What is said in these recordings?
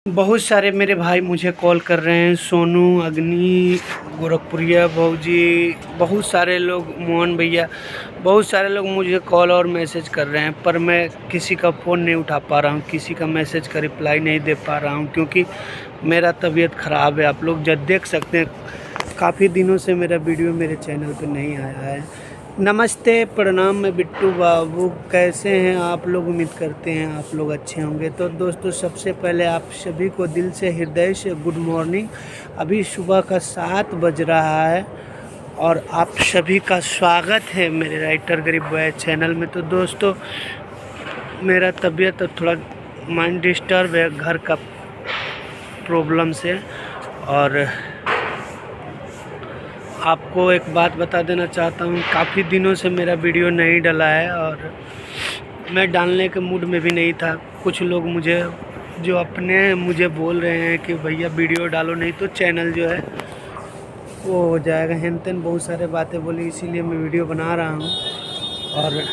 बहुत सारे मेरे भाई मुझे कॉल कर रहे हैं, सोनू, अग्नि, गोरखपुरिया भौजी, बहुत सारे लोग, मोहन भैया, बहुत सारे लोग मुझे कॉल और मैसेज कर रहे हैं, पर मैं किसी का फ़ोन नहीं उठा पा रहा हूँ, किसी का मैसेज का रिप्लाई नहीं दे पा रहा हूँ, क्योंकि मेरा तबीयत ख़राब है। आप लोग जब देख सकते हैं, काफ़ी दिनों से मेरा वीडियो मेरे चैनल पे नहीं आया है। नमस्ते, प्रणाम, मैं बिट्टू बाबू। कैसे हैं आप लोग? उम्मीद करते हैं आप लोग अच्छे होंगे। तो दोस्तों, सबसे पहले आप सभी को दिल से, हृदय से गुड मॉर्निंग। अभी सुबह का 7 बज रहा है और आप सभी का स्वागत है मेरे राइटर गरीब बॉय चैनल में। तो दोस्तों, मेरा तबीयत थोड़ा माइंड डिस्टर्ब है घर का प्रॉब्लम से, और आपको एक बात बता देना चाहता हूँ, काफ़ी दिनों से मेरा वीडियो नहीं डला है और मैं डालने के मूड में भी नहीं था। कुछ लोग मुझे बोल रहे हैं कि भैया वीडियो डालो, नहीं तो चैनल जो है वो हो जाएगा, हेन तेन बहुत सारे बातें बोली, इसीलिए मैं वीडियो बना रहा हूँ। और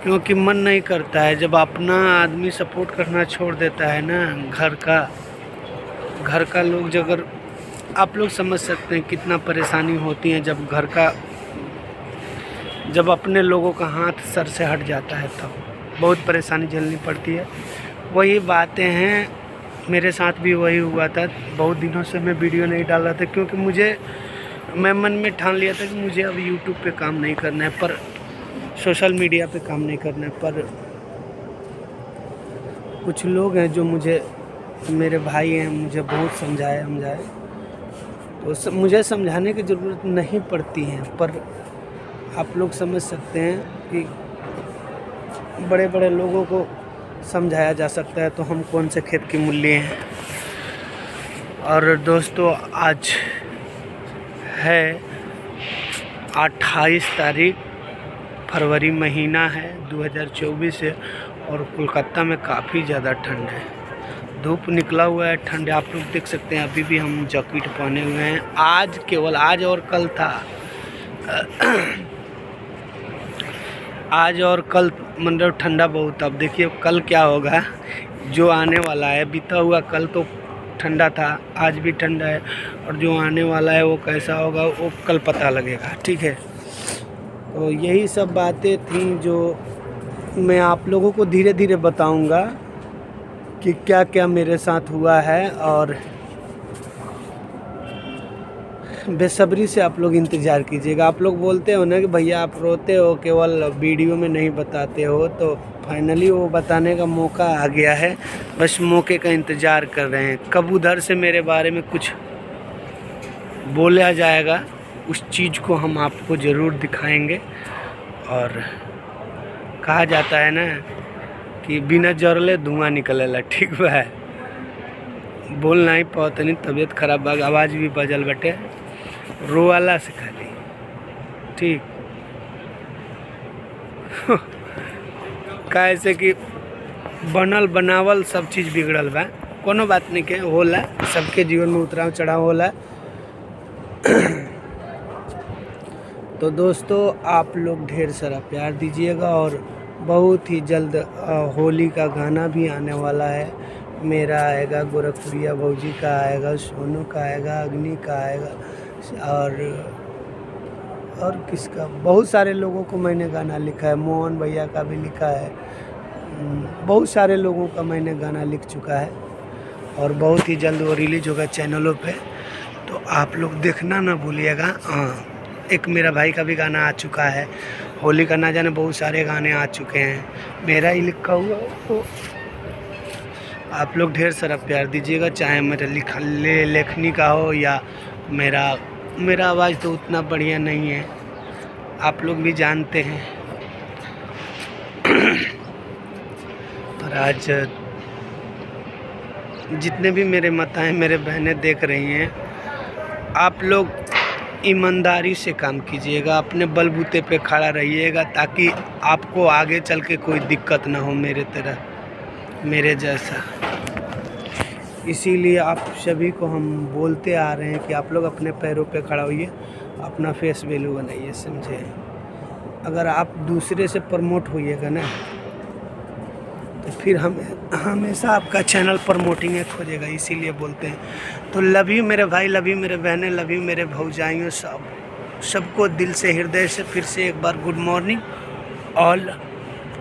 क्योंकि मन नहीं करता है जब अपना आदमी सपोर्ट करना छोड़ देता है ना, घर का लोग, अगर आप लोग समझ सकते हैं कितना परेशानी होती है जब अपने लोगों का हाथ सर से हट जाता है, तब बहुत परेशानी झेलनी पड़ती है। वही बातें हैं, मेरे साथ भी वही हुआ था। बहुत दिनों से मैं वीडियो नहीं डाल रहा था, क्योंकि मैं मन में ठान लिया था कि मुझे अब यूट्यूब पे काम नहीं करना है, पर सोशल मीडिया पे काम नहीं करना है। पर कुछ लोग हैं जो मेरे भाई हैं, मुझे बहुत समझाए, तो मुझे समझाने की ज़रूरत नहीं पड़ती है, पर आप लोग समझ सकते हैं कि बड़े बड़े लोगों को समझाया जा सकता है, तो हम कौन से खेत की मूली हैं। और दोस्तों, आज है 28 तारीख, फरवरी महीना है 2024 है, और कोलकाता में काफ़ी ज़्यादा ठंड है। धूप निकला हुआ है, ठंड आप लोग देख सकते हैं। अभी भी हम जैकेट पहने हुए हैं। केवल आज और कल था आज और कल मतलब ठंडा बहुत। अब देखिए कल क्या होगा, जो आने वाला है। बीता हुआ कल तो ठंडा था, आज भी ठंडा है, और जो आने वाला है वो कैसा होगा वो कल पता लगेगा, ठीक है। तो यही सब बातें थी जो मैं आप लोगों को धीरे धीरे बताऊंगा कि क्या क्या मेरे साथ हुआ है, और बेसब्री से आप लोग इंतज़ार कीजिएगा। आप लोग बोलते हो ना कि भैया आप रोते हो, केवल वीडियो में नहीं बताते हो, तो फाइनली वो बताने का मौका आ गया है। बस मौके का इंतज़ार कर रहे हैं, कब उधर से मेरे बारे में कुछ बोला जाएगा, उस चीज़ को हम आपको ज़रूर दिखाएंगे। और कहा जाता है ना कि बिना जरले धुआं निकलेला, ठीक बा। बोल नहीं पाते, नहीं तबीयत खराब बा, आवाज़ भी बजल बटे, रोवाला से खाली, ठीक। कैसे कि बनल बनावल सब चीज़ बिगड़ल बा, कोनो बात नहीं के होला, सबके जीवन में उतराव चढ़ाव होला। तो दोस्तों, आप लोग ढेर सारा प्यार दीजिएगा, और बहुत ही जल्द होली का गाना भी आने वाला है। मेरा आएगा, गोरखपुरिया भौजी का आएगा, सोनू का आएगा, अग्नि का आएगा, और किसका, बहुत सारे लोगों को मैंने गाना लिखा है, मोहन भैया का भी लिखा है। बहुत सारे लोगों का मैंने गाना लिख चुका है, और बहुत ही जल्द वो रिलीज होगा चैनलों पे, तो आप लोग देखना ना भूलिएगा। हाँ, एक मेरा भाई का भी गाना आ चुका है, होली का ना जाने बहुत सारे गाने आ चुके हैं, मेरा ही लिखा हुआ। तो आप लोग ढेर सारा प्यार दीजिएगा, चाहे मेरा लेखनी का हो या मेरा आवाज़ तो उतना बढ़िया नहीं है, आप लोग भी जानते हैं। और आज जितने भी मेरे माताएं, मेरे बहनें देख रही हैं, आप लोग ईमानदारी से काम कीजिएगा, अपने बलबूते पे खड़ा रहिएगा, ताकि आपको आगे चल के कोई दिक्कत ना हो मेरे जैसा। इसीलिए आप सभी को हम बोलते आ रहे हैं कि आप लोग अपने पैरों पे खड़ा होइए, अपना फेस वैल्यू बनाइए, समझे। अगर आप दूसरे से प्रमोट होइएगा ना, तो फिर हमें हमेशा आपका चैनल प्रमोटिंग खोजेगा, इसीलिए बोलते हैं। तो लव यू मेरे भाई, लव यू मेरे बहनें, लव यू मेरे भौजाइयों, सबको दिल से हृदय से फिर से एक बार गुड मॉर्निंग ऑल।